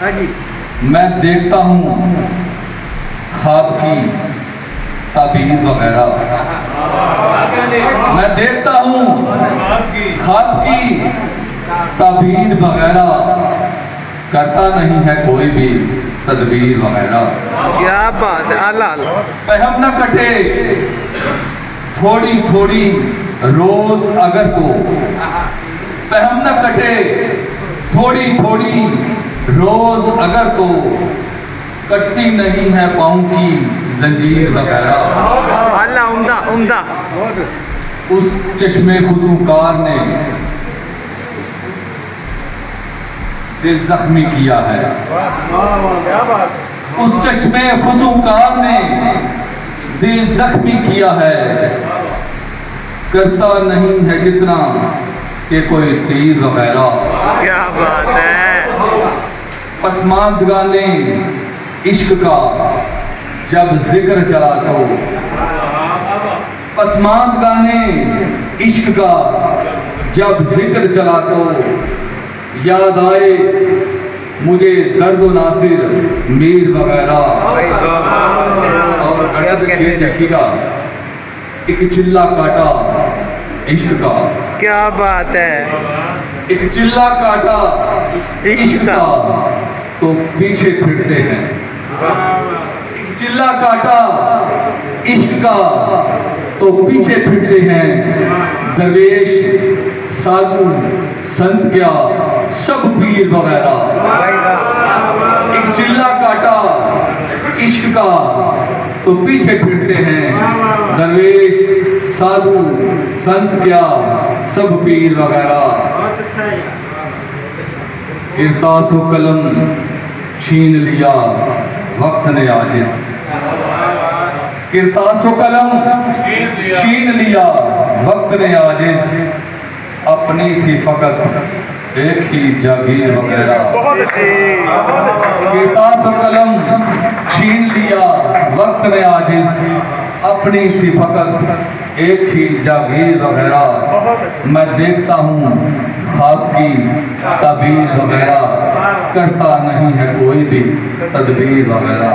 मैं देखता हूँ ख्वाब की ताबीर वगैरह। मैं देखता हूँ ख्वाब की ताबीर वगैरह, करता नहीं है कोई भी तदबीर वगैरह। क्या बात है अलाल। पहम न कटे थोड़ी थोड़ी रोज अगर तो, पहम न कटे थोड़ी थोड़ी रोज अगर तो, कटती नहीं है पाँव की जंजीर वगैरह। अल्लाह उम्दा उम्दा। उस चश्मे खुजूकार ने दिल जख्मी किया है। उस चश्मे खुजूकार ने दिल जख्मी किया है, करता नहीं है जितना कि कोई तीर वगैरह। क्या बात है। पसमानदगाने इश्क का जब जिक्र चला तो, पसमानदगाने इश्क का जब जिक्र चला तो, याद आए मुझे दर्द नासिर मीर वगैरह। और देखिएगा, एक चिल्ला काटा इश्क का। क्या बात है। एक चिल्ला काटा इश्क का तो पीछे फिरते हैं। एक चिल्ला काटा इश्क का तो पीछे फिरते हैं। दरवेश साधु संत क्या सब पीर वगैरह। एक चिल्ला काटा इश्क का तो पीछे फिरते हैं। दरवेश साधु संत क्या सब पीर वगैरह। किरतासो कलम छीन लिया वक्त ने आजिज़। किरतासो कलम छीन लिया वक्त ने आजिज़, अपनी थी फकत एक ही जागीर वगैरह। किरतासो कलम छीन लिया वक्त ने आजिज़, अपनी थी फकत एक ही जागीर वगैरह। मैं देखता हूँ ख्वाब की ताबीर वगैरह, करता नहीं है कोई भी तदबीर वगैरह।